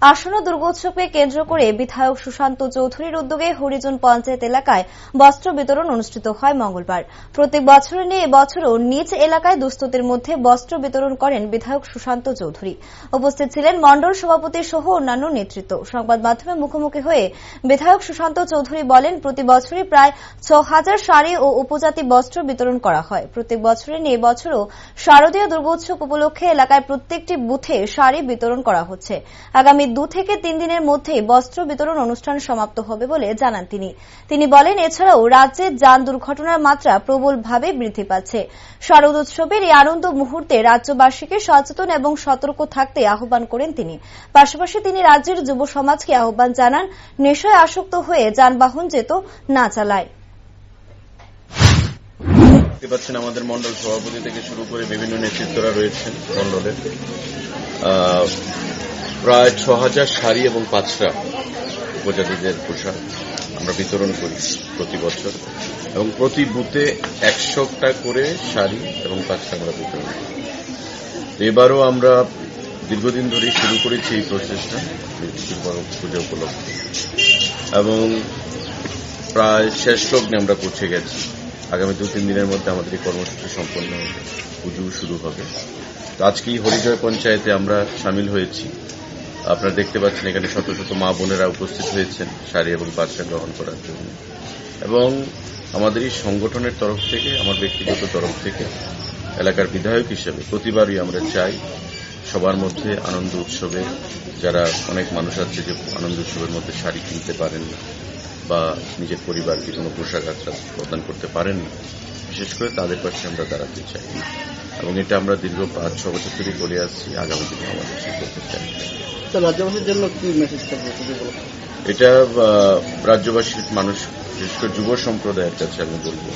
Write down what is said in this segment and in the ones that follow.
আসন্ন দুর্গোৎসবকে কেন্দ্র করে বিধায়ক সুশান্ত চৌধুরীর উদ্যোগে হরিজন পঞ্চায়েত এলাকায় বস্ত্র বিতরণ অনুষ্ঠিত হয় মঙ্গলবার। প্রত্যেক বছরের নিয়ে এবছরও নিজ এলাকায় দুস্থদের মধ্যে বস্ত্র বিতরণ করেন বিধায়ক সুশান্ত চৌধুরী। উপস্থিত ছিলেন মণ্ডল সভাপতি সহ অন্যান্য নেতৃত্ব। সংবাদ মাধ্যমে মুখোমুখি হয়ে বিধায়ক সুশান্ত চৌধুরী বলেন, প্রতি বছরই প্রায় ৬,০০০ শাড়ি ও উপজাতি বস্ত্র বিতরণ করা হয়। প্রত্যেক বছরের নিয়ে এবছরও শারদীয় দুর্গোৎসব উপলক্ষে এলাকায় প্রত্যেকটি বুথে শাড়ি বিতরণ করা হচ্ছে। আগামী ২ থেকে ৩ দিনের মধ্যেই বস্ত্র বিতরণ অনুষ্ঠান সমাপ্ত হবে বলে জানান তিনি বলেন, এছাড়াও রাজ্যে যান দুর্ঘটনার মাত্রা প্রবলভাবে বৃদ্ধি পাচ্ছে। শারদ উৎসবের এই আনন্দ মুহূর্তে রাজ্যবাসীকে সচেতন এবং সতর্ক থাকতে আহ্বান করেন তিনি। পাশাপাশি তিনি রাজ্যের যুব সমাজকে আহ্বান জানান, নেশায় আসক্ত হয়ে যানবাহন যেত না চালায়। দেখতে পাচ্ছেন আমাদের মণ্ডল সভাপতি থেকে শুরু করে বিভিন্ন নেতৃত্বরা রয়েছেন মণ্ডলের। প্রায় ৬,০০০ শাড়ি এবং পাঁচরা উপজাতিদের পোশাক আমরা বিতরণ করি প্রতি বছর, এবং প্রতি বুথে ১০০টা করে শাড়ি এবং পাঁচরা আমরা বিতরণ করি। এবারও আমরা দীর্ঘদিন ধরেই শুরু করেছি এই প্রচেষ্টা পূজা উপলক্ষে, এবং প্রায় শেষ লগ্নে আমরা পৌঁছে গেছি। আগামী ২-৩ দিনের মধ্যে আমাদের এই কর্মসূচি সম্পন্ন হবে, পুজো শুরু হবে। তো আজকেই হরিজয় পঞ্চায়েতে আমরা সামিল হয়েছি। আপনারা দেখতে পাচ্ছেন এখানে শত শত মা বোনেরা উপস্থিত হয়েছেন শাড়ি এবং পাঁচরা গ্রহণ করার জন্য। এবং আমাদের এই সংগঠনের তরফ থেকে, আমার ব্যক্তিগত তরফ থেকে, এলাকার বিধায়ক হিসেবে প্রতিবারই আমরা চাই সবার মধ্যে আনন্দ উৎসবে, যারা অনেক মানুষ আছে যে আনন্দ উৎসবের মধ্যে শাড়ি কিনতে পারেন না বা নিজের পরিবারকে কোনো পোশাক আশাক প্রদান করতে পারেন না, বিশেষ করে তাদের পাশে আমরা দাঁড়াতে চাই, এবং এটা আমরা দীর্ঘ ৫-৬ বছর ধরে করে আসছি। আগামী দিনে আমাদের সেই করতে চাই। রাজ্যবাসীর জন্য কি মেসেজ থাকবে? এটা রাজ্যবাসীর মানুষ, বিশেষ করে যুব সম্প্রদায়ের কাছে আমি বলবো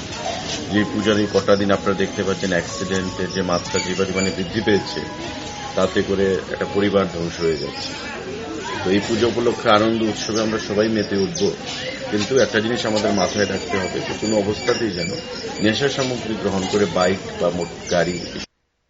যে পূজার এই কটা দিন আপনারা দেখতে পাচ্ছেন অ্যাক্সিডেন্টের যে মাত্রা যে পরিমাণে বৃদ্ধি পেয়েছে, তাতে করে একটা পরিবার ধ্বংস হয়ে যাচ্ছে। তো এই পুজো উপলক্ষে আনন্দ উৎসবে আমরা সবাই মেতে উঠব, কিন্তু একটা জিনিস আমাদের মাথায় রাখতে হবে যে কোনো অবস্থাতেই যেন নেশা সামগ্রী গ্রহণ করে বাইক বা গাড়ি